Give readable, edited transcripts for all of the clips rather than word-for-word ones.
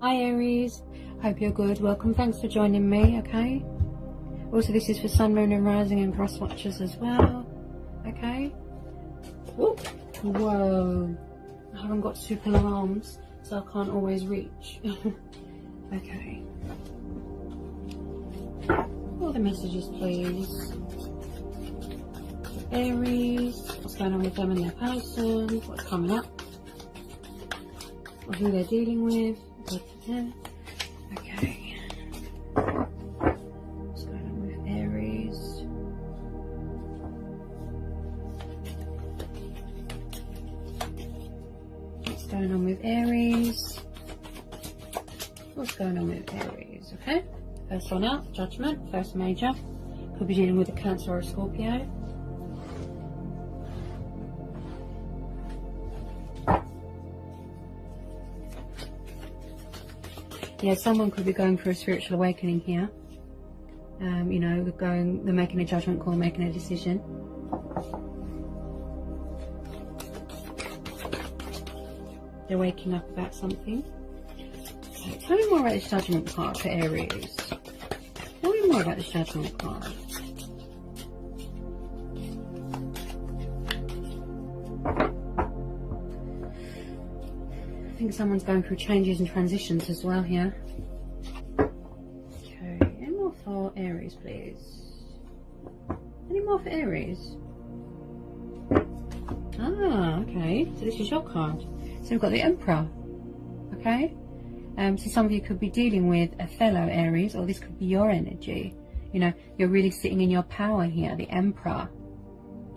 Hi Aries, hope you're good. Welcome, thanks for joining me. Okay, also this is for Sun, Moon and Rising and cross watchers as well. Okay. Ooh. Whoa, I haven't got super long arms, so I can't always reach. Okay, all the messages please. Aries, what's going on with them and their person, what's coming up, or who they're dealing with. Okay, what's going on with Aries? What's going on with Aries? What's going on with Aries? Okay, first one out, Judgment, first major. Could be dealing with a Cancer or a Scorpio. Yeah, someone could be going through a spiritual awakening here. You know, they're making a judgment call, making a decision. They're waking up about something. Okay, tell me more about this judgment card for Aries. Tell me more about this judgment card. I think someone's going through changes and transitions as well here. Okay, any more for Aries, please? Any more for Aries? Ah, okay. So this is your card. So we've got the Emperor. Okay. So some of you could be dealing with a fellow Aries, or this could be your energy. You know, you're really sitting in your power here, the Emperor.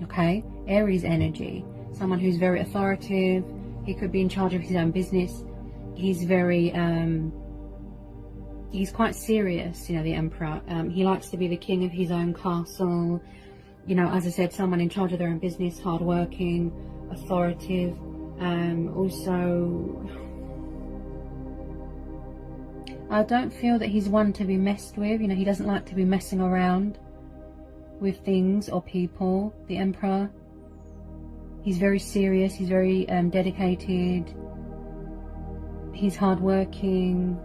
Okay, Aries energy. Someone who's very authoritative. He could be in charge of his own business. He's very, he's quite serious, you know, the Emperor. He likes to be the king of his own castle. You know, as I said, someone in charge of their own business, hardworking, authoritative. Also, I don't feel that he's one to be messed with. You know, he doesn't like to be messing around with things or people, the Emperor. He's very serious, he's very dedicated, he's hardworking.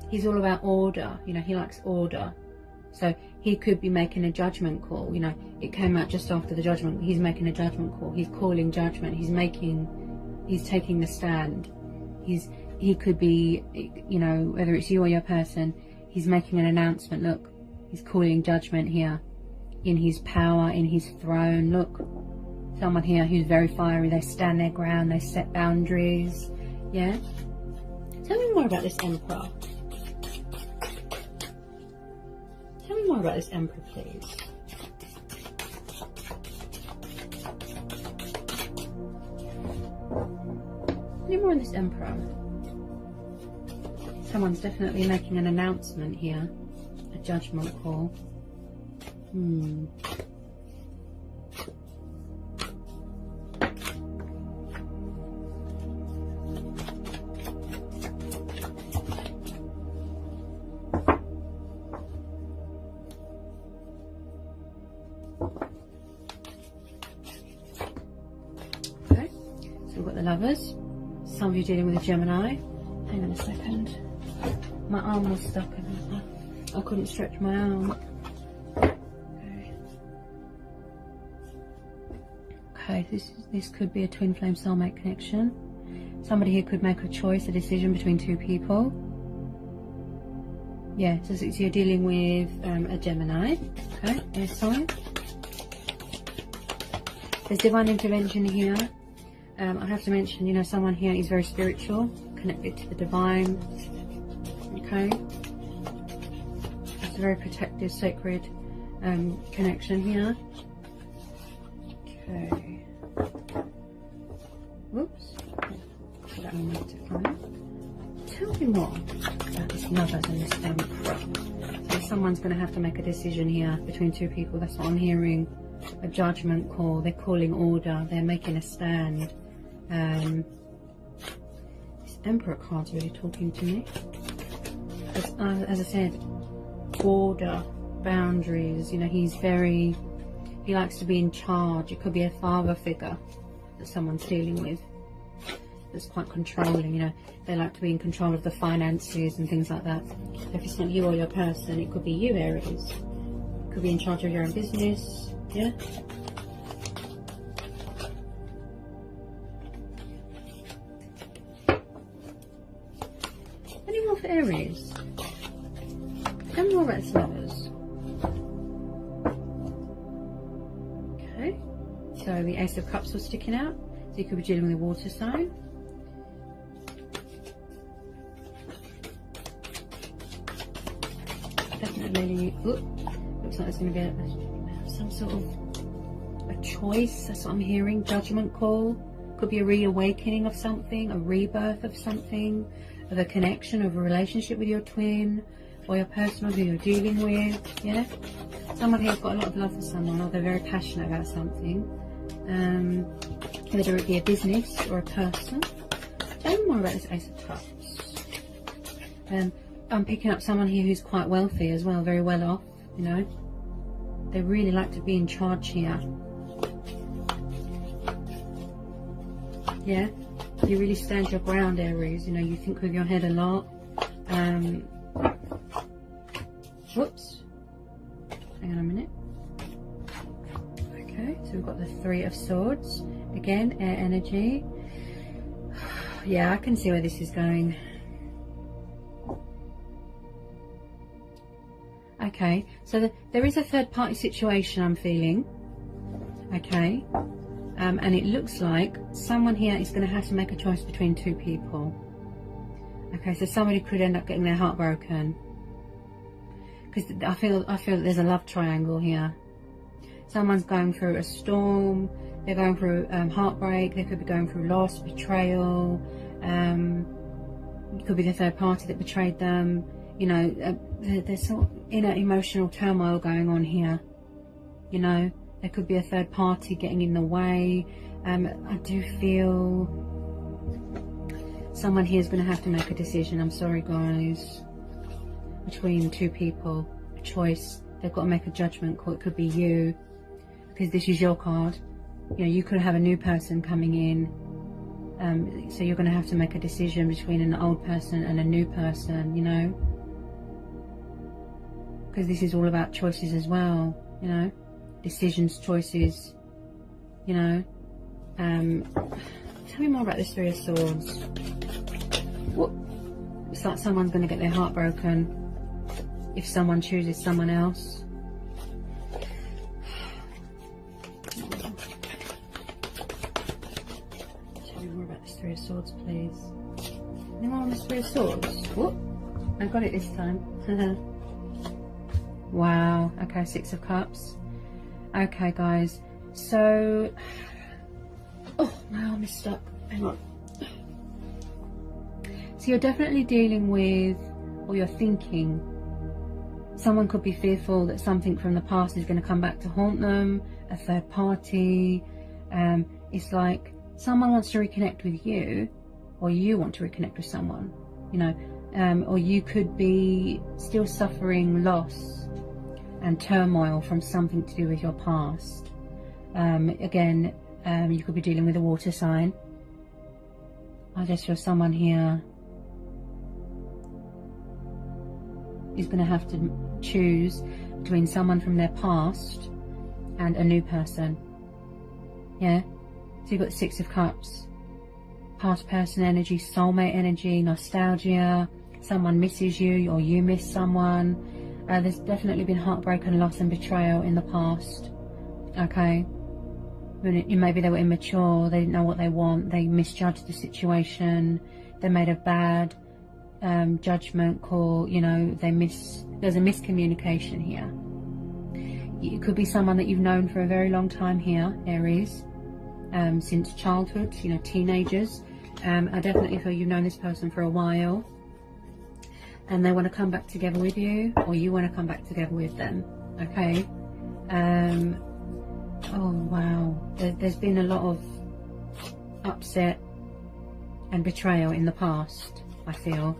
He's all about order, you know, he likes order. So he could be making a judgment call, you know, it came out just after the judgment. He's making a judgment call, he's calling judgment, he's taking the stand. He could be, you know, whether it's you or your person, he's making an announcement. Look, he's calling judgment here, in his power, in his throne. Look, someone here who's very fiery. They stand their ground, they set boundaries. Yeah. Tell me more about this Emperor. Tell me more about this Emperor, please. Any more on this Emperor? Someone's definitely making an announcement here. A judgment call. Okay, so we've got the Lovers. Some of you dealing with a Gemini. Hang on a second. My arm was stuck in it. I couldn't stretch my arm. Okay, this could be a twin flame soulmate connection. Somebody here could make a choice, a decision between two people. Yeah, so you're dealing with a Gemini. Okay, air sign. There's divine intervention here. I have to mention, you know, someone here is very spiritual, connected to the divine. Okay. It's a very protective, sacred connection here. Okay. Whoops. That one needs to come. Tell me more about this Lovers and this Emperor. So someone's going to have to make a decision here between two people. That's what I'm hearing. A judgment call. They're calling order. They're making a stand. This Emperor card's really talking to me. As I said, order, boundaries. You know, he likes to be in charge. It could be a father figure that someone's dealing with that's quite controlling. You know, they like to be in control of the finances and things like that. If it's not you or your person, it could be you, Aries. It could be in charge of your own business. Yeah. Any more for Aries? Tell me more about this lovers. Okay. So the Ace of Cups was sticking out. So you could be dealing with a water sign. Definitely. Looks like there's going to be some sort of a choice. That's what I'm hearing. Judgment call. Could be a reawakening of something, a rebirth of something, of a connection, of a relationship with your twin or your person who you're dealing with. Yeah. Someone here's got a lot of love for someone, or they're very passionate about something. Whether it be a business or a person. Tell me more about this Ace of Cups. I'm picking up someone here who's quite wealthy as well, very well off, you know. They really like to be in charge here. Yeah, you really stand your ground, Aries. You know, you think with your head a lot. Whoops. Hang on a minute. Okay, so we've got the Three of Swords. Again, air energy. Yeah, I can see where this is going. Okay, so there is a third party situation I'm feeling. Okay, and it looks like someone here is going to have to make a choice between two people. Okay, so somebody could end up getting their heart broken. Because I feel there's a love triangle here. Someone's going through a storm. They're going through heartbreak. They could be going through loss, betrayal. It could be the third party that betrayed them. You know, there's sort of inner emotional turmoil going on here. You know, there could be a third party getting in the way. I do feel someone here is going to have to make a decision. I'm sorry, guys. Between two people, a choice. They've got to make a judgment call. It could be you, because this is your card. You know, you could have a new person coming in. So you're going to have to make a decision between an old person and a new person, you know. Because this is all about choices as well, you know. Decisions, choices, you know. Tell me more about this Three of Swords. What? It's like someone's going to get their heart broken if someone chooses someone else. Tell me more about this Three of Swords, please. Any more on this Three of Swords? Whoop! I got it this time. Wow. Okay, Six of Cups. Okay, guys. So, oh, my arm is stuck. Hang on. So you're definitely dealing with, or you're thinking, someone could be fearful that something from the past is going to come back to haunt them, a third party. It's like someone wants to reconnect with you, or you want to reconnect with someone, you know, or you could be still suffering loss and turmoil from something to do with your past. Again, you could be dealing with a water sign. I just feel someone here is going to have to choose between someone from their past and a new person. Yeah, so you've got the Six of Cups, past person energy, soulmate energy, nostalgia, someone misses you or you miss someone. There's definitely been heartbreak and loss and betrayal in the past. Okay, maybe they were immature, they didn't know what they want, they misjudged the situation, they made a bad judgment call, you know, there's a miscommunication here. It could be someone that you've known for a very long time here, Aries, since childhood, you know, teenagers. I definitely feel you've known this person for a while and they want to come back together with you, or you want to come back together with them. Okay. Oh wow, there's been a lot of upset and betrayal in the past, I feel.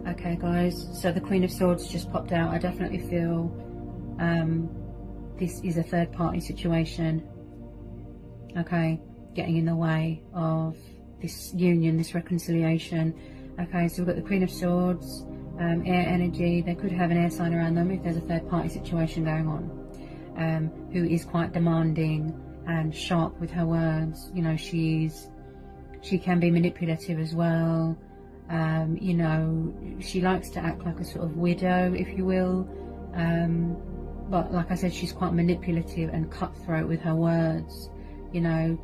Okay guys, so the Queen of Swords just popped out. I definitely feel This is a third party situation, okay, getting in the way of this union, this reconciliation. Okay, so we've got the Queen of Swords, air energy. They could have an air sign around them if there's a third party situation going on, who is quite demanding and sharp with her words. You know, she can be manipulative as well. You know, she likes to act like a sort of widow, if you will. But like I said, she's quite manipulative and cutthroat with her words. You know,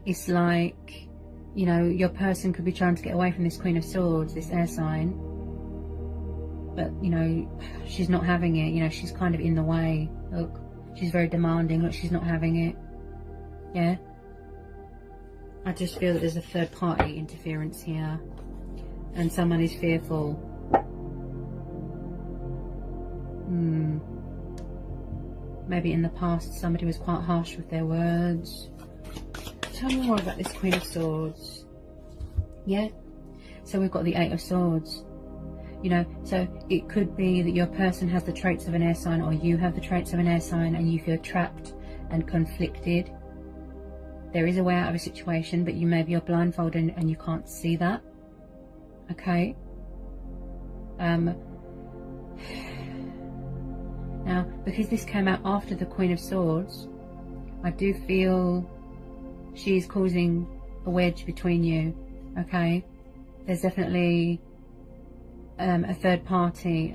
it's like, you know, your person could be trying to get away from this Queen of Swords, this air sign, but, you know, she's not having it. You know, she's kind of in the way. Look, she's very demanding. Look, she's not having it. Yeah. I just feel that there's a third party interference here, and someone is fearful. Maybe in the past somebody was quite harsh with their words. Tell me more about this Queen of Swords. Yeah, so we've got the Eight of Swords. You know, so it could be that your person has the traits of an air sign, or you have the traits of an air sign, and you feel trapped and conflicted. There is a way out of a situation, but you're blindfolded and you can't see that. Okay. Now, because this came out after the Queen of Swords, I do feel she is causing a wedge between you. Okay. There's definitely a third party.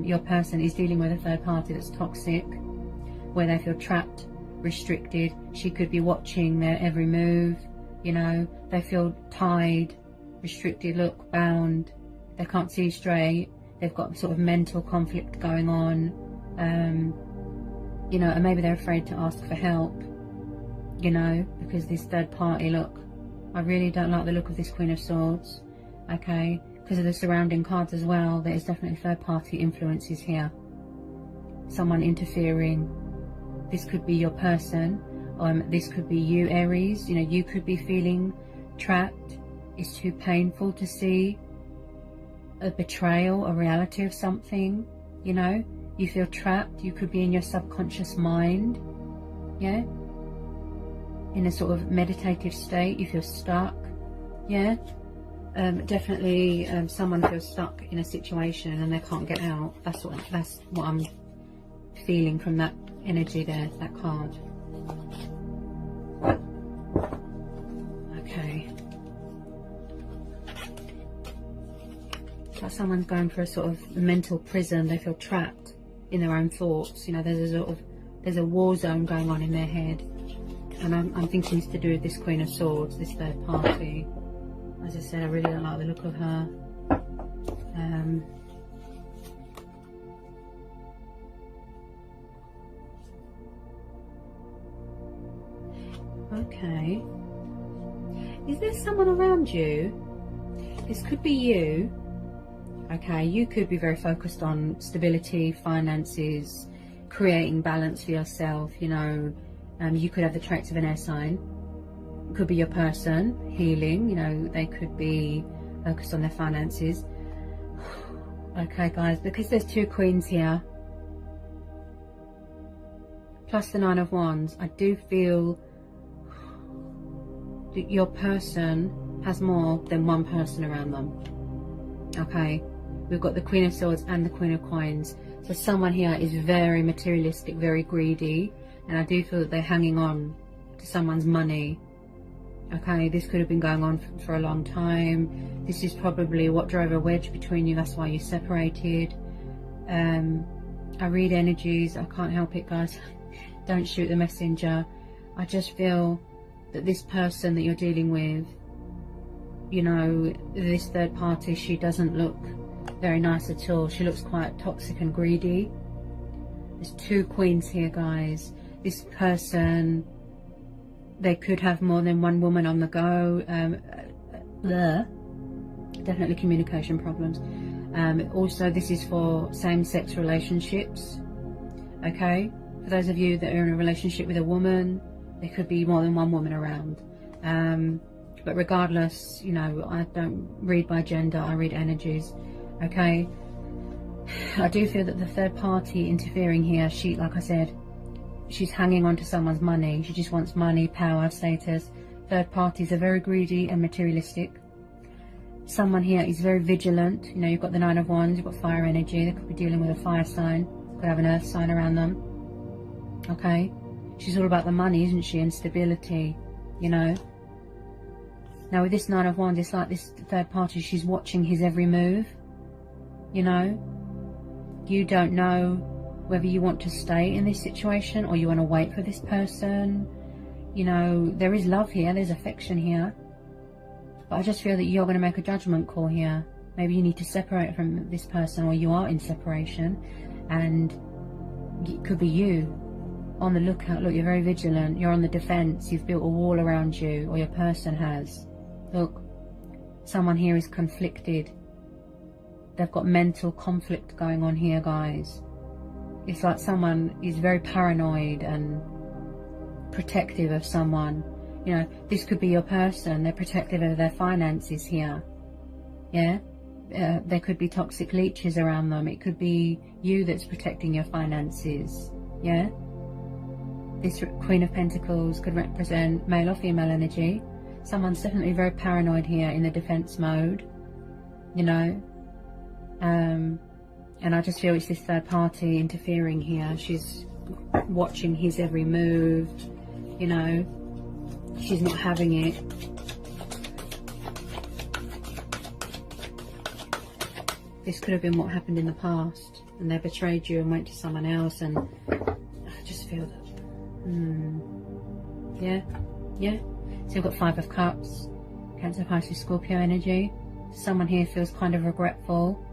Your person is dealing with a third party that's toxic, where they feel trapped, restricted. She could be watching their every move. You know, they feel tied, restricted, look, bound. They can't see straight. They've got sort of mental conflict going on. You know, and maybe they're afraid to ask for help, you know, because this third party, look, I really don't like the look of this Queen of Swords. Okay, because of the surrounding cards as well. There is definitely third party influences here. Someone interfering. This could be your person. This could be you, Aries. You know, you could be feeling trapped. It's too painful to see a betrayal, a reality of something. You know, you feel trapped. You could be in your subconscious mind. Yeah, in a sort of meditative state. You feel stuck. Yeah. Definitely someone feels stuck in a situation and they can't get out. That's what I'm feeling from that energy there, that card. Okay. It's like someone's going for a sort of mental prison. They feel trapped in their own thoughts. You know, there's a war zone going on in their head. And I'm thinking it's to do with this Queen of Swords, this third party. As I said, I really don't like the look of her. Okay. Is there someone around you? This could be you. Okay, you could be very focused on stability, finances, creating balance for yourself. You know, you could have the traits of an air sign. Could be your person, healing. You know, they could be focused on their finances. Okay, guys, because there's two queens here, plus the Nine of Wands, I do feel that your person has more than one person around them. Okay, we've got the Queen of Swords and the Queen of Coins. So someone here is very materialistic, very greedy, and I do feel that they're hanging on to someone's money. Okay, this could have been going on for a long time. This is probably what drove a wedge between you. That's why you separated. I read energies. I can't help it, guys. Don't shoot the messenger. I just feel that this person that you're dealing with, you know, this third party, she doesn't look very nice at all. She looks quite toxic and greedy. There's two queens here, guys. This person, they could have more than one woman on the go. Definitely communication problems. Also, this is for same-sex relationships. Okay, for those of you that are in a relationship with a woman, there could be more than one woman around. But regardless, you know, I don't read by gender, I read energies. Okay, I do feel that the third party interfering here, she, like I said, she's hanging on to someone's money. She just wants money, power, status. Third parties are very greedy and materialistic. Someone here is very vigilant. You know, you've got the Nine of Wands, you've got fire energy. They could be dealing with a fire sign, could have an earth sign around them. Okay, she's all about the money, isn't she, and stability, you know. Now with this Nine of Wands, it's like this third party, she's watching his every move, you know. You don't know whether you want to stay in this situation or you want to wait for this person. You know, there is love here, there's affection here. But I just feel that you're going to make a judgment call here. Maybe you need to separate from this person, or you are in separation. And it could be you. On the lookout. Look, you're very vigilant. You're on the defense. You've built a wall around you, or your person has. Look, someone here is conflicted. They've got mental conflict going on here, guys. It's like someone is very paranoid and protective of someone. You know, this could be your person. They're protective of their finances here. Yeah? There could be toxic leeches around them. It could be you that's protecting your finances. Yeah? This Queen of Pentacles could represent male or female energy. Someone's definitely very paranoid here, in the defense mode, you know. And I just feel it's this third party interfering here. She's watching his every move, you know. She's not having it. This could have been what happened in the past, and they betrayed you and went to someone else, and I just feel that. Yeah. So you've got Five of Cups, Cancer, Pisces, Scorpio energy. Someone here feels kind of regretful.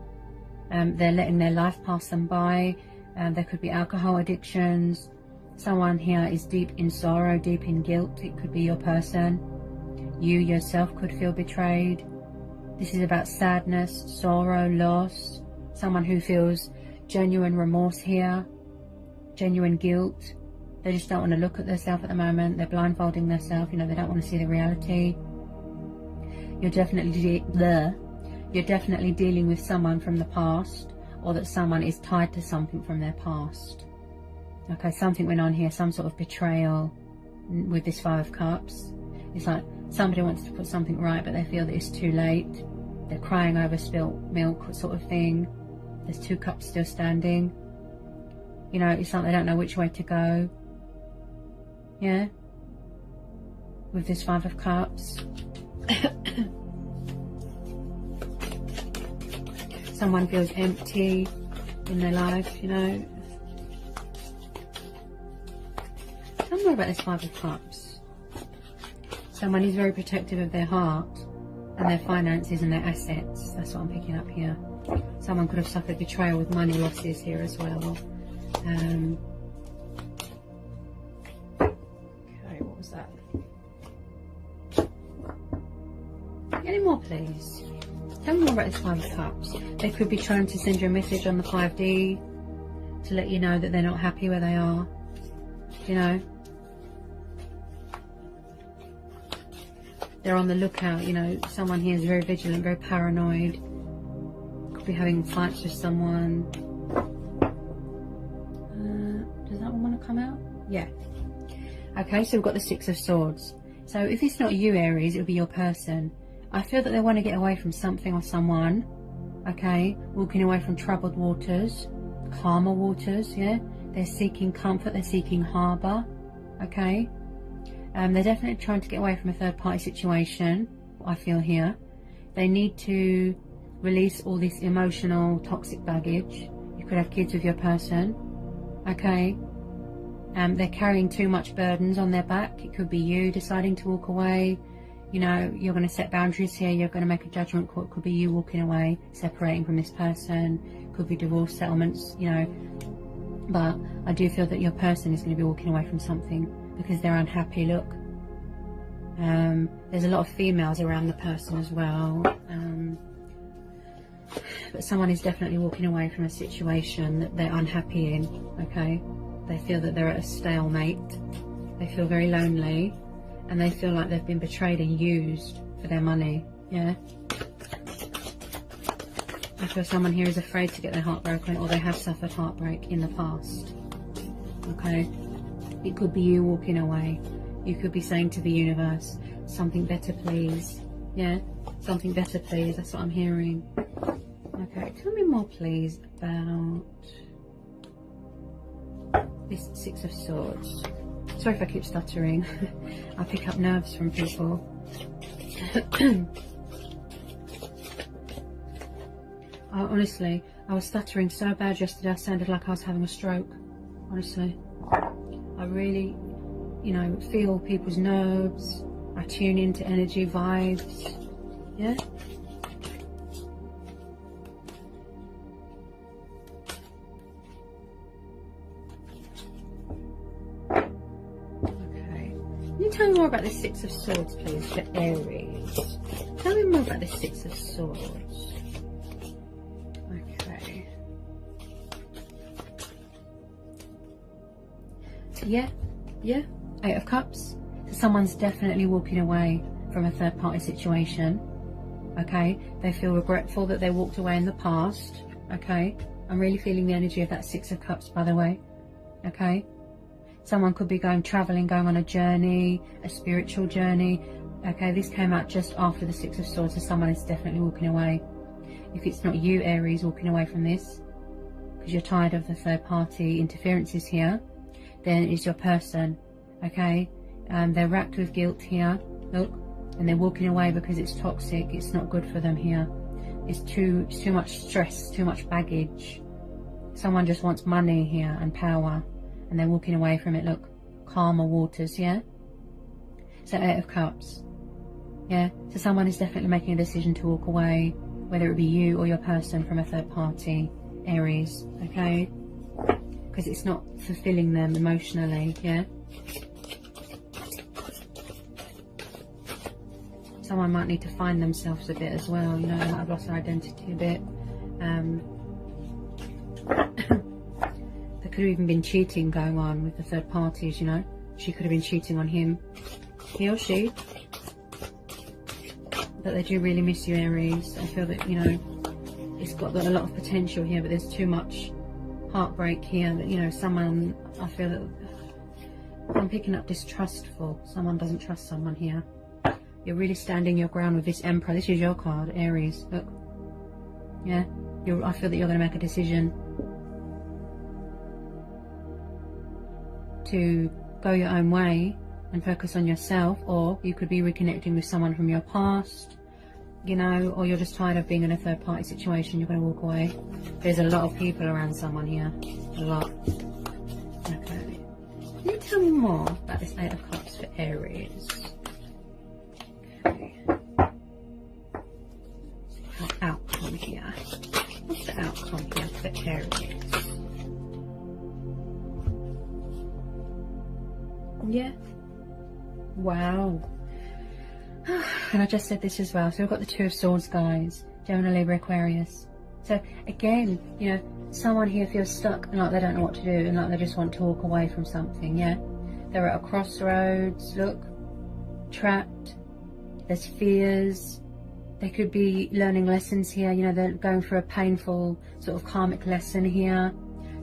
They're letting their life pass them by. There could be alcohol addictions. Someone here is deep in sorrow, deep in guilt. It could be your person. You yourself could feel betrayed. This is about sadness, sorrow, loss. Someone who feels genuine remorse here, genuine guilt. They just don't want to look at themselves at the moment. They're blindfolding themselves. You know, they don't want to see the reality. You're definitely dealing with someone from the past, or that someone is tied to something from their past. Okay, something went on here, some sort of betrayal with this Five of Cups. It's like somebody wants to put something right, but they feel that it's too late. They're crying over spilt milk, sort of thing. There's two cups still standing. You know, it's like they don't know which way to go. Yeah, with this Five of Cups. Someone feels empty in their life, you know. Tell me more about this Five of Cups. Someone is very protective of their heart and their finances and their assets. That's what I'm picking up here. Someone could have suffered betrayal with money losses here as well. What was that? Any more, please? Tell me more about this Five of Cups. They could be trying to send you a message on the 5D to let you know that they're not happy where they are. You know, they're on the lookout. You know, someone here is very vigilant, very paranoid. Could be having fights with someone. Does that one want to come out? Yeah. Okay, so we've got the Six of Swords. So if it's not you, Aries, it'll be your person. I feel that they want to get away from something or someone. Okay, walking away from troubled waters, calmer waters, yeah. They're seeking comfort, they're seeking harbour. Okay. They're definitely trying to get away from a third party situation, I feel here. They need to release all this emotional, toxic baggage. You could have kids with your person. Okay. They're carrying too much burdens on their back. It could be you deciding to walk away. You know, you're going to set boundaries here. You're going to make a judgment call. It could be you walking away, separating from this person. It could be divorce settlements, you know. But I do feel that your person is going to be walking away from something because they're unhappy. Look. There's a lot of females around the person as well. But someone is definitely walking away from a situation that they're unhappy in, okay? They feel that they're at a stalemate. They feel very lonely. And they feel like they've been betrayed and used for their money, yeah? I feel someone here is afraid to get their heart broken, or they have suffered heartbreak in the past. Okay? It could be you walking away. You could be saying to the universe, something better please. Yeah? Something better please. That's what I'm hearing. Okay, tell me more please about this Six of Swords. Sorry if I keep stuttering. I pick up nerves from people. Honestly, I was stuttering so bad yesterday I sounded like I was having a stroke. Honestly. I really, you know, feel people's nerves. I tune into energy, vibes. Yeah? Okay. Can you tell me more about the Six of Swords, please, for Aries? Tell me more about the Six of Swords. Okay. Yeah. Eight of Cups. So someone's definitely walking away from a third party situation. Okay. They feel regretful that they walked away in the past. Okay. I'm really feeling the energy of that Six of Cups, by the way. Okay. Someone could be traveling, going on a journey, a spiritual journey. Okay. This came out just after the Six of Swords, so someone is definitely walking away. If it's not you, Aries, walking away from this, because you're tired of the third party interferences here, then it's your person. Okay. They're racked with guilt here. Look. And they're walking away because it's toxic. It's not good for them here. It's too much stress, too much baggage. Someone just wants money here and power, and they're walking away from it. Look, calmer waters, yeah? So Eight of Cups, yeah? So someone is definitely making a decision to walk away, whether it be you or your person, from a third party, Aries, okay? Because it's not fulfilling them emotionally, yeah? Someone might need to find themselves a bit as well, you know, they might have lost their identity a bit. There could have even been cheating going on with the third parties, you know. She could have been cheating on him, he or she. But they do really miss you, Aries. I feel that, you know, it's got a lot of potential here, but there's too much heartbreak here that, you know, someone, I feel that I'm picking up distrustful. Someone doesn't trust someone here. You're really standing your ground with this Emperor. This is your card, Aries. Look. Yeah. I feel that you're going to make a decision to go your own way and focus on yourself, or you could be reconnecting with someone from your past, you know, or you're just tired of being in a third party situation. You're going to walk away. There's a lot of people around someone here. A lot. Okay. Can you tell me more about this Eight of Cups for Aries? Outcome here. What's the outcome here for Aries? Yeah. Wow. And I just said this as well. So we've got the Two of Swords, guys. Gemini, Libra, Aquarius. So again, you know, someone here feels stuck and like they don't know what to do, and like they just want to walk away from something. Yeah. They're at a crossroads. Look. Trapped. There's fears. They could be learning lessons here. You know, they're going through a painful sort of karmic lesson here.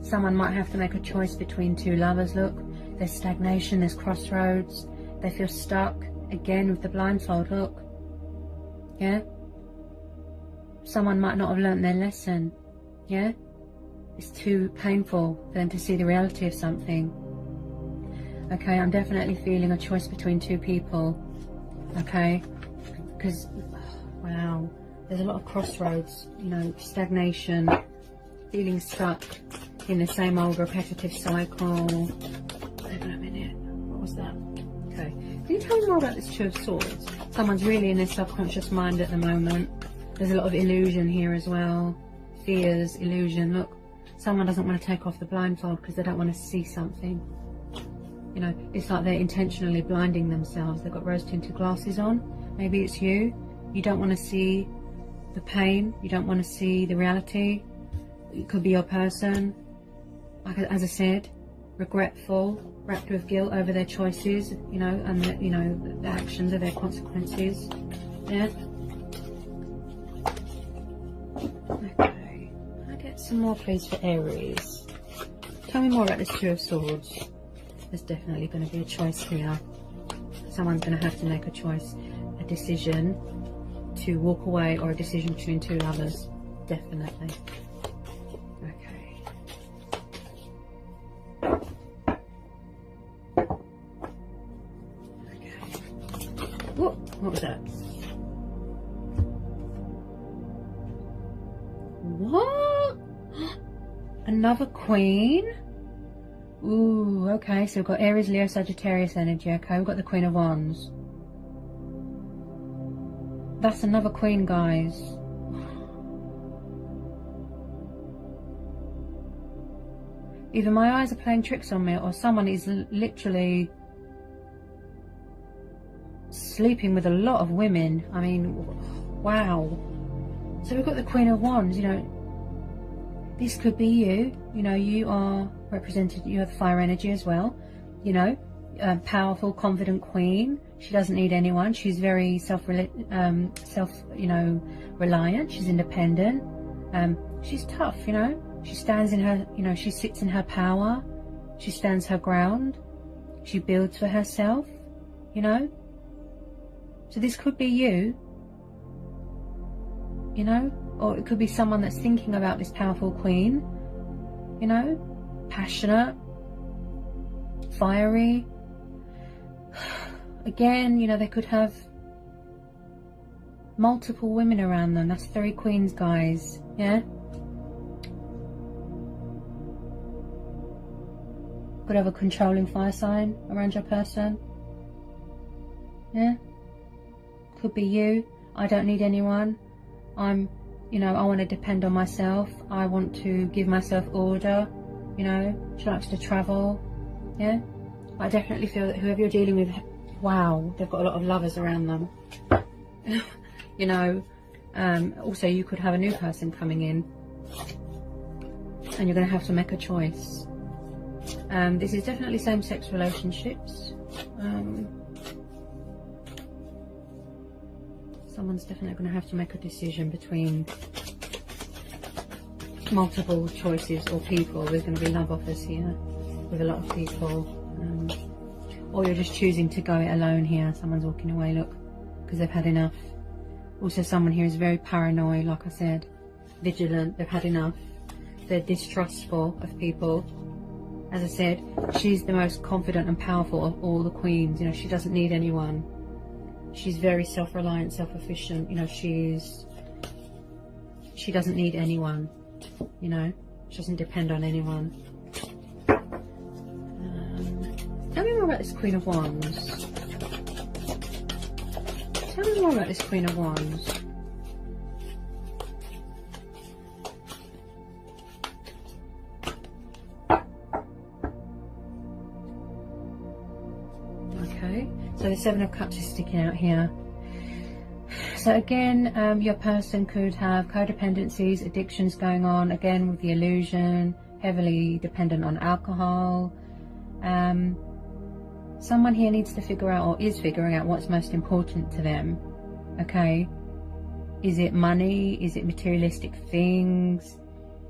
Someone might have to make a choice between two lovers. Look, there's stagnation, there's crossroads. They feel stuck. Again, with the blindfold, look. Yeah? Someone might not have learnt their lesson. Yeah? It's too painful for them to see the reality of something. Okay, I'm definitely feeling a choice between two people. Okay? Because, wow, there's a lot of crossroads, you know, stagnation, feeling stuck in the same old repetitive cycle. Hold on a minute, what was that? Okay, can you tell me more about this Two of Swords? Someone's really in their subconscious mind at the moment. There's a lot of illusion here as well. Fears, illusion. Look, someone doesn't want to take off the blindfold because they don't want to see something. You know, it's like they're intentionally blinding themselves. They've got rose-tinted glasses on. Maybe it's you. You don't want to see the pain. You don't want to see the reality. It could be your person. Like, as I said, regretful, wrapped with guilt over their choices, you know, and the, you know, the actions of their consequences. Yeah. Okay. some more please for Aries. Tell me more about this Two of Swords. There's definitely going to be a choice here. Someone's going to have to make a choice, a decision to walk away, or a decision between two lovers. Definitely. Okay. Okay. What was that? What? Another Queen? Ooh, okay, so we've got Aries, Leo, Sagittarius energy. Okay, we've got the Queen of Wands. That's another Queen, guys. Either my eyes are playing tricks on me, or someone is literally sleeping with a lot of women. I mean, wow. So we've got the Queen of Wands, you know. This could be you. You know, you are represented, you have fire energy as well. You know, powerful, confident Queen. She doesn't need anyone. She's very reliant. She's independent. She's tough, you know. She stands in her, you know, she sits in her power. She stands her ground. She builds for herself, you know. So this could be you, you know. Or it could be someone that's thinking about this powerful Queen, you know, passionate, fiery. Again, you know, they could have multiple women around them. That's 3 Queens, guys. Yeah. Could have a controlling fire sign around your person. Yeah. Could be you. I don't need anyone. You know, I want to depend on myself. I want to give myself order. You know, she likes to travel. Yeah. I definitely feel that whoever you're dealing with, wow, they've got a lot of lovers around them. You know, also you could have a new person coming in, and you're going to have to make a choice. This is definitely same-sex relationships. Someone's definitely going to have to make a decision between multiple choices or people. There's going to be love offers here with a lot of people. Or you're just choosing to go it alone here. Someone's walking away, look, because they've had enough. Also, someone here is very paranoid, like I said, vigilant. They've had enough. They're distrustful of people. As I said, she's the most confident and powerful of all the queens. You know, she doesn't need anyone. She's very self-reliant, self-efficient. You know, she doesn't need anyone. You know, she doesn't depend on anyone. Tell me more about this Queen of Wands. Tell me more about this Queen of Wands. Okay, so the Seven of Cups is sticking out here. So again, your person could have codependencies, addictions going on, again with the illusion, heavily dependent on alcohol. Someone here needs to figure out, or is figuring out, what's most important to them. Okay, is it money? Is it materialistic things?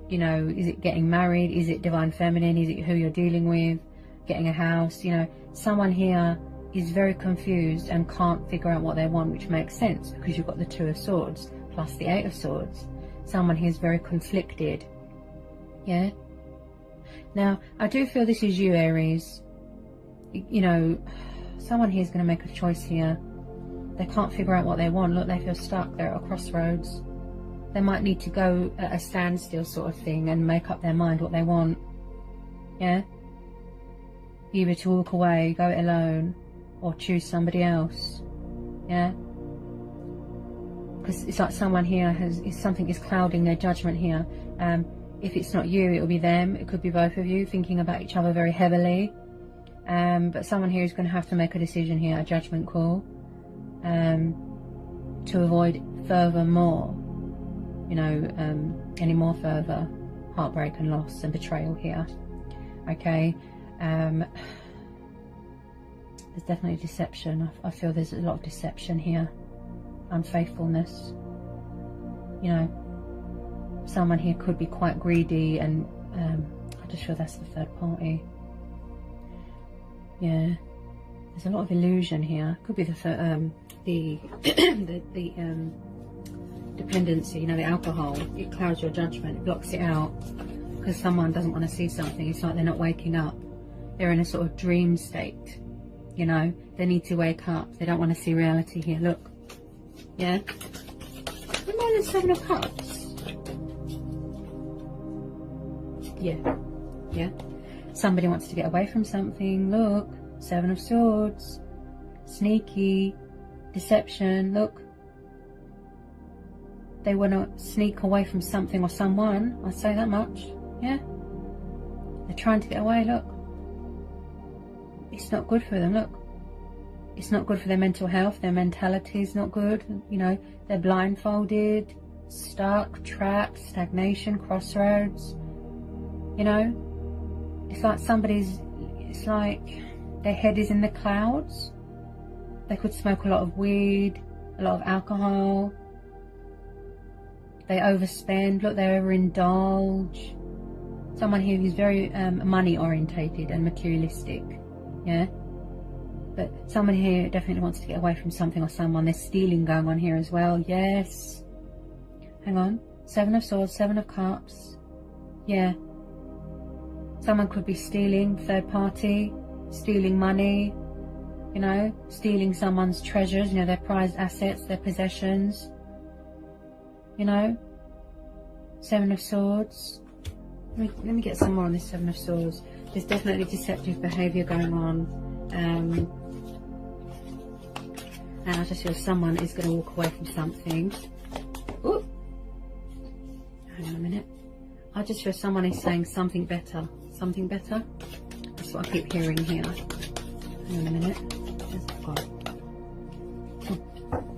You know, is it getting married? Is it divine feminine? Is it who you're dealing with? Getting a house? You know, someone here is very confused and can't figure out what they want, which makes sense because you've got the Two of Swords plus the Eight of Swords. Someone here is very conflicted. Yeah. Now, I do feel this is you, Aries. You know, someone here is going to make a choice here. They can't figure out what they want. Look, they feel stuck. They're at a crossroads. They might need to go at a standstill sort of thing and make up their mind what they want. Yeah? Either to walk away, go it alone, or choose somebody else. Yeah? Because it's like someone here something is clouding their judgment here. If it's not you, it will be them. It could be both of you thinking about each other very heavily. But someone here is going to have to make a decision here, a judgment call, to avoid furthermore, you know, any more further heartbreak and loss and betrayal here. Okay. There's definitely deception. I feel there's a lot of deception here. Unfaithfulness. You know, someone here could be quite greedy, and I just feel that's the third party. Yeah, there's a lot of illusion here. Could be the dependency, you know, the alcohol. It clouds your judgment, it blocks it out, because someone doesn't want to see something. It's like they're not waking up. They're in a sort of dream state, you know. They need to wake up. They don't want to see reality here. Look, yeah. Remember the Seven of Cups? Yeah, yeah. Somebody wants to get away from something. Look, Seven of Swords. Sneaky, deception. Look, they want to sneak away from something or someone. I'll say that much. Yeah, they're trying to get away. Look, it's not good for them. Look, it's not good for their mental health. Their mentality is not good. You know, they're blindfolded, stuck, trapped, stagnation, crossroads. You know, it's like it's like their head is in the clouds. They could smoke a lot of weed, a lot of alcohol. They overspend. Look, they overindulge. Someone here who's very money orientated and materialistic. Yeah. But someone here definitely wants to get away from something or someone. There's stealing going on here as well. Yes. Hang on. Seven of Swords, Seven of Cups. Yeah. Someone could be stealing, third party, stealing money, you know, stealing someone's treasures, you know, their prized assets, their possessions, you know. Seven of Swords. Let me get some more on this Seven of Swords. There's definitely deceptive behaviour going on. And I just feel someone is going to walk away from something. Ooh. Hang on a minute. I just feel someone is saying something better. Something better? That's what I keep hearing here. Hang on a minute. Where's that gone?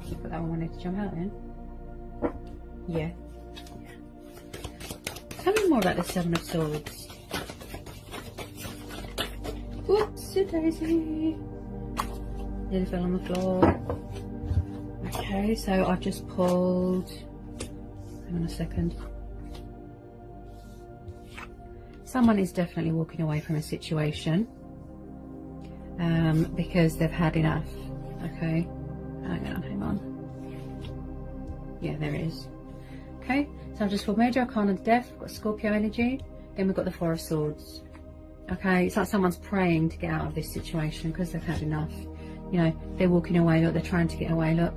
Put that one I wanted to jump out in. Yeah. Tell me more about the Seven of Swords. Whoopsie daisy. Nearly fell on the floor. Okay, so I've just pulled. Hang on a second. Someone is definitely walking away from a situation because they've had enough. Okay, hang on. Yeah, there it is. Okay, so I've just pulled Major Arcana of Death. We've got Scorpio energy. Then we've got the Four of Swords. Okay, it's like someone's praying to get out of this situation because they've had enough. You know, they're walking away. Look, they're trying to get away. Look,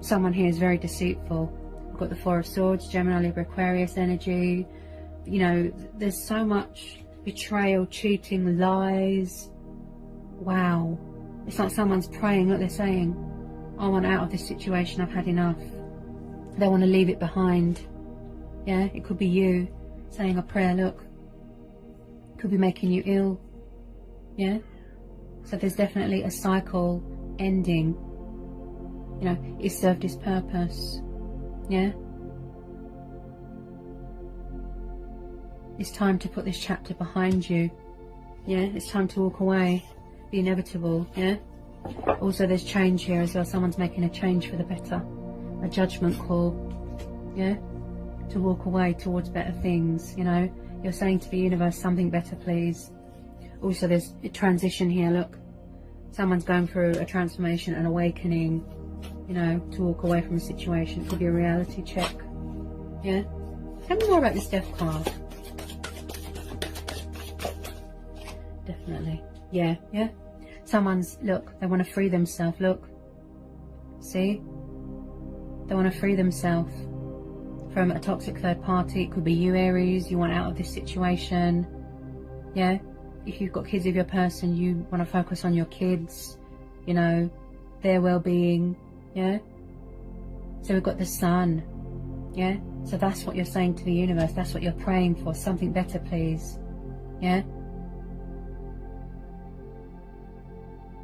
someone here is very deceitful. We've got the Four of Swords, Gemini, Libra, Aquarius energy. You know, there's so much betrayal, cheating, lies. Wow. It's like someone's praying. Look, they're saying, I want out of this situation. I've had enough. They want to leave it behind. Yeah, it could be you saying a prayer. Look, it could be making you ill. Yeah. So there's definitely a cycle ending. You know, it served its purpose. Yeah. It's time to put this chapter behind you. Yeah, it's time to walk away. The inevitable, yeah? Also, there's change here as well. Someone's making a change for the better. A judgment call, yeah? To walk away towards better things, you know? You're saying to the universe, something better, please. Also, there's a transition here, look. Someone's going through a transformation, an awakening, you know, to walk away from a situation. It could be a reality check, yeah? Tell me more about this Death card. Definitely. Yeah, yeah. Someone's, look, they want to free themselves, look. See? They want to free themselves from a toxic third party. It could be you, Aries. You want out of this situation. Yeah? If you've got kids with your person, you want to focus on your kids, you know, their well-being. Yeah? So we've got the Sun. Yeah? So that's what you're saying to the universe. That's what you're praying for. Something better, please. Yeah?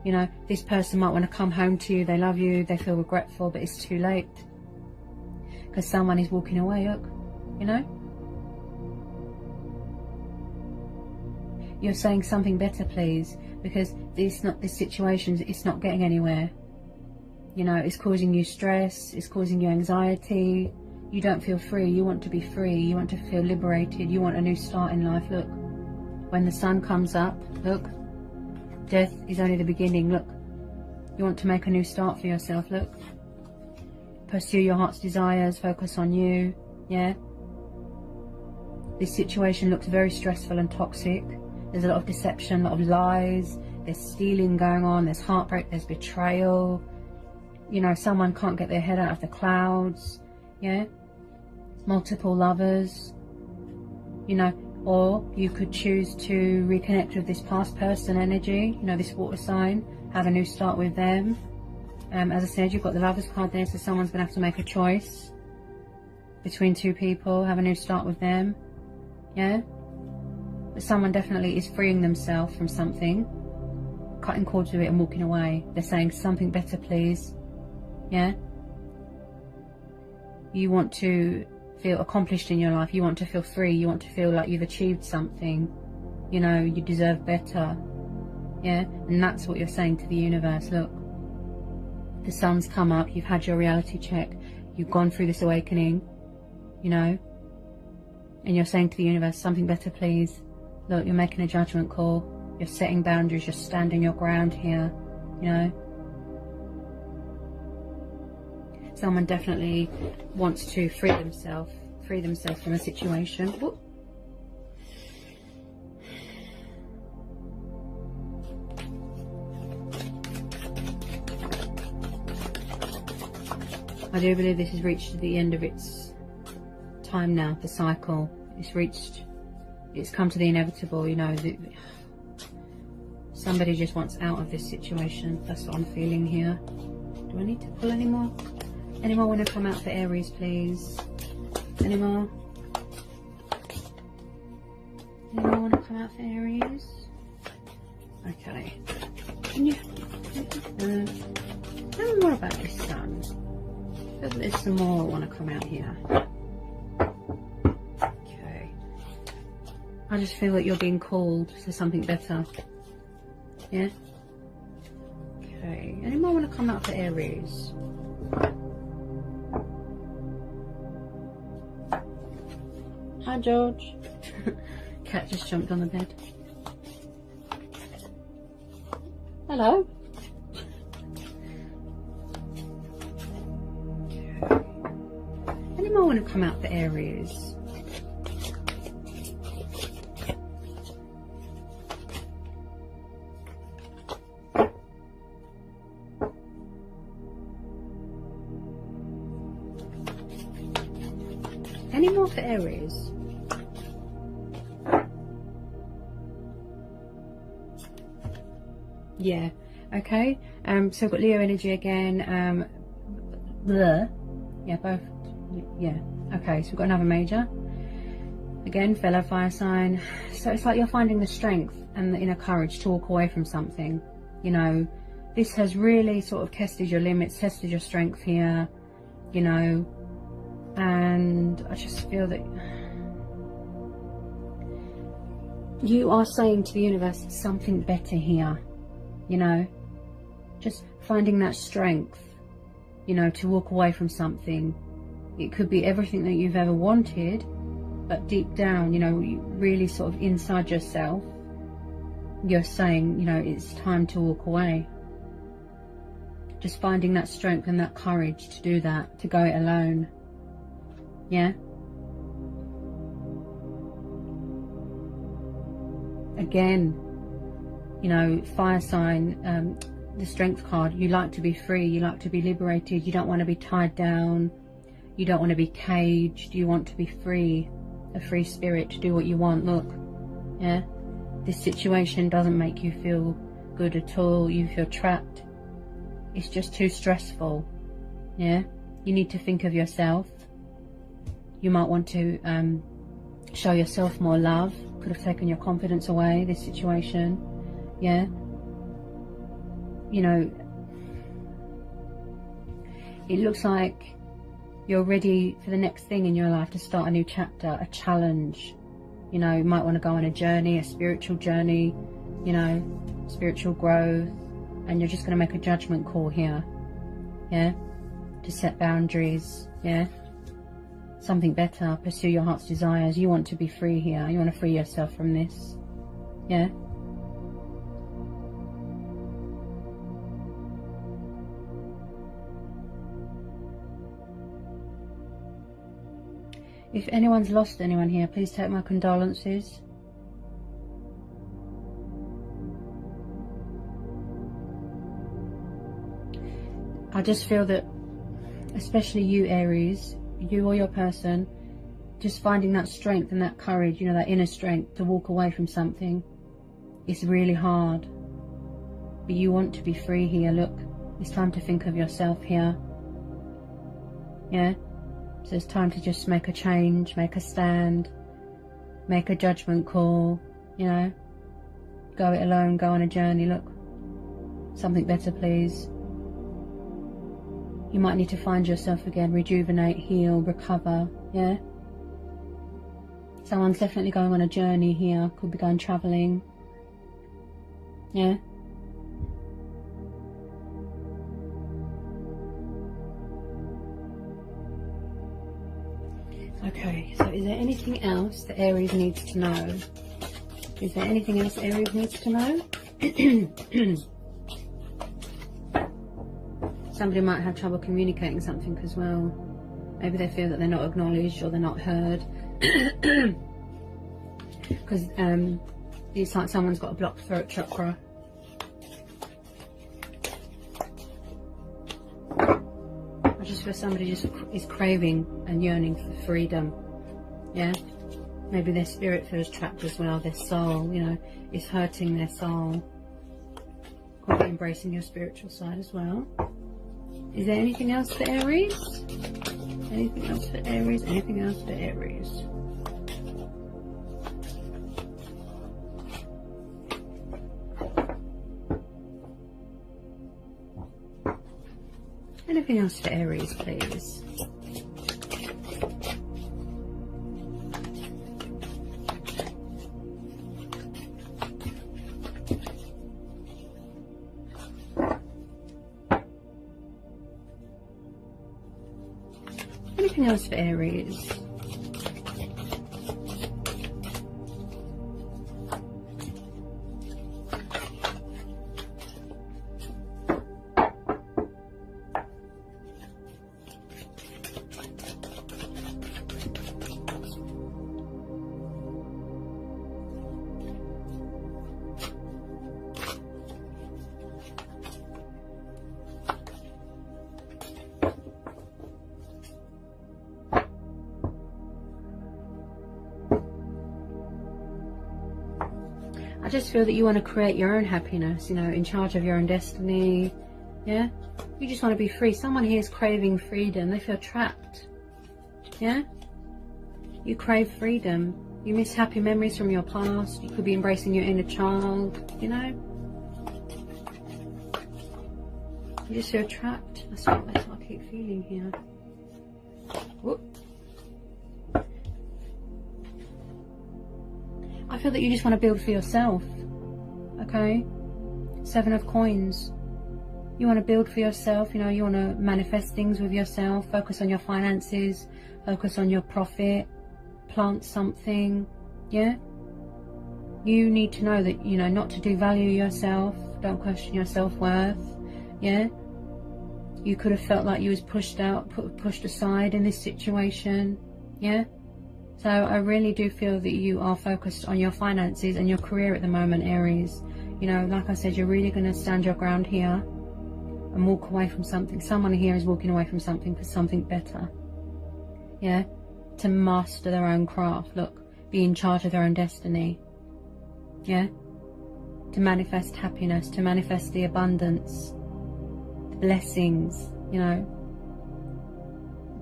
You know, this person might want to come home to you. They love you. They feel regretful, but it's too late. Because someone is walking away, look. You know? You're saying something better, please. Because this situation, it's not getting anywhere. You know, it's causing you stress. It's causing you anxiety. you don't feel free. You want to be free. You want to feel liberated. You want a new start in life. Look, when the sun comes up, look, death is only the beginning. Look, you want to make a new start for yourself. Look, pursue your heart's desires. Focus on you. Yeah. This situation looks very stressful and toxic. There's a lot of deception, a lot of lies. There's stealing going on. There's heartbreak. There's betrayal. You know, someone can't get their head out of the clouds. Yeah. Multiple lovers. You know, or you could choose to reconnect with this past person energy. You know, this water sign. Have a new start with them. As I said, you've got the Lovers card there, so someone's going to have to make a choice between two people. Have a new start with them. Yeah. But someone definitely is freeing themselves from something, cutting cords with it and walking away. They're saying something better, please. Yeah. You want to feel accomplished in your life. You want to feel free. You want to feel like you've achieved something. You know, you deserve better. Yeah. And that's what you're saying to the universe. Look, the sun's come up. You've had your reality check. You've gone through this awakening. You know. And you're saying to the universe, something better, please. Look, you're making a judgment call. You're setting boundaries. You're standing your ground here. You know. Someone definitely wants to free themselves from a situation. Whoop. I do believe this has reached the end of its time now, the cycle. It's come to the inevitable, you know. Somebody just wants out of this situation. That's what I'm feeling here. Do I need to pull any more? Any more want to come out for Aries, please? Any more? Any more want to come out for Aries? Okay. Can you... tell me more about this sun. There's some more I want to come out here. Okay. I just feel that you're being called to something better. Yeah? Okay. Any more want to come out for Aries? Hi, George. Cat just jumped on the bed. Hello. Okay. Any more want to come out for Aries? Any more for Aries? Yeah. Okay. So we've got Leo energy again. Yeah, both. Yeah. Okay. So we've got another major. Again, fellow fire sign. So it's like you're finding the strength and the inner courage to walk away from something. You know, this has really sort of tested your limits, tested your strength here. You know. And I just feel that you are saying to the universe something better here, you know, just finding that strength, you know, to walk away from something. It could be everything that you've ever wanted, but deep down, you know, really sort of inside yourself, you're saying, you know, it's time to walk away. Just finding that strength and that courage to do that, to go it alone. Yeah. Again, you know, fire sign, the strength card, you like to be free, you like to be liberated, you don't want to be tied down, you don't want to be caged, you want to be free, a free spirit to do what you want. Look, yeah, this situation doesn't make you feel good at all, you feel trapped, it's just too stressful. Yeah, you need to think of yourself. You might want to show yourself more love. Could have taken your confidence away, this situation. Yeah. You know, it looks like you're ready for the next thing in your life, to start a new chapter, a challenge. You know, you might want to go on a journey, a spiritual journey, you know, spiritual growth. And you're just going to make a judgment call here. Yeah. To set boundaries. Yeah. something better, pursue your heart's desires. You want to be free here. You want to free yourself from this. Yeah. If anyone's lost anyone here, please take my condolences. I just feel that, especially you Aries, you or your person, just finding that strength and that courage, you know, that inner strength to walk away from something, it's really hard. But you want to be free here. Look, it's time to think of yourself here. Yeah? So it's time to just make a change, make a stand, make a judgment call, you know. Go it alone, go on a journey. Look, something better, please. You might need to find yourself again, rejuvenate, heal, recover, yeah? Someone's definitely going on a journey here, could be going travelling, yeah? Okay, so is there anything else that Aries needs to know? Is there anything else Aries needs to know? Somebody might have trouble communicating something as well. Maybe they feel that they're not acknowledged or they're not heard. Because it's like someone's got a blocked throat chakra. I just feel somebody just is craving and yearning for freedom. Yeah? Maybe their spirit feels trapped as well. Their soul, you know, is hurting their soul. Could be embracing your spiritual side as well. Is there anything else for Aries? Anything else for Aries? Anything else for Aries? Anything else for Aries, please? Anything else for Aries? I just feel that you want to create your own happiness, you know, in charge of your own destiny, yeah? You just want to be free. Someone here is craving freedom. They feel trapped, yeah? You crave freedom. You miss happy memories from your past. You could be embracing your inner child, you know? You just feel trapped. That's what I keep feeling here. Whoop. I feel that you just want to build for yourself, okay? 7 of Coins. You want to build for yourself, you know, you want to manifest things with yourself, focus on your finances, focus on your profit, plant something, yeah? You need to know that, you know, not to devalue yourself, don't question your self-worth, yeah? You could have felt like you was pushed out, pushed aside in this situation, yeah? So I really do feel that you are focused on your finances and your career at the moment, Aries. You know, like I said, you're really going to stand your ground here and walk away from something. Someone here is walking away from something for something better. Yeah? To master their own craft. Look, be in charge of their own destiny. Yeah? To manifest happiness, to manifest the abundance, the blessings, you know.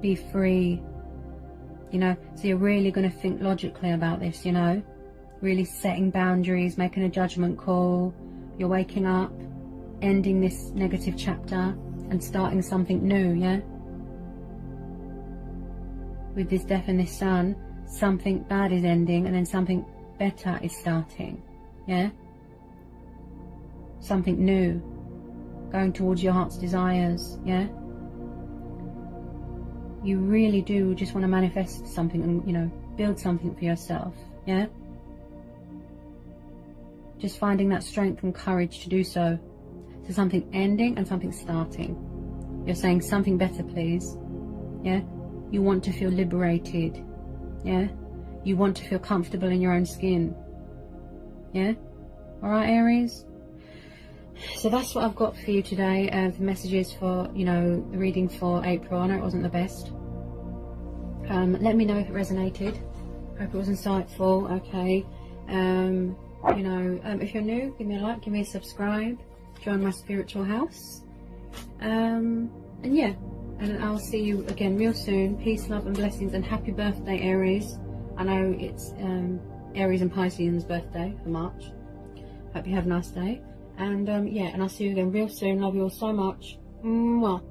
Be free. You know, so you're really going to think logically about this, you know, really setting boundaries, making a judgment call. You're waking up, ending this negative chapter and starting something new, yeah? With this Death and this Sun, something bad is ending and then something better is starting, yeah? Something new, going towards your heart's desires, yeah? you really do just want to manifest something and, you know, build something for yourself. Yeah, just finding that strength and courage to do so. So something ending and something starting. You're saying something better, please. Yeah, you want to feel liberated. Yeah, you want to feel comfortable in your own skin. Yeah, all right, Aries. So that's what I've got for you today. The messages for, you know, the reading for April. I know it wasn't the best. Let me know if it resonated. Hope it was insightful. Okay. You know, if you're new, give me a like, give me a subscribe, join my spiritual house. And yeah, and I'll see you again real soon. Peace, love and blessings, and happy birthday, Aries. I know it's Aries and Pisces birthday for March. Hope you have a nice day. And yeah, and I'll see you again real soon. Love you all so much. Mwah.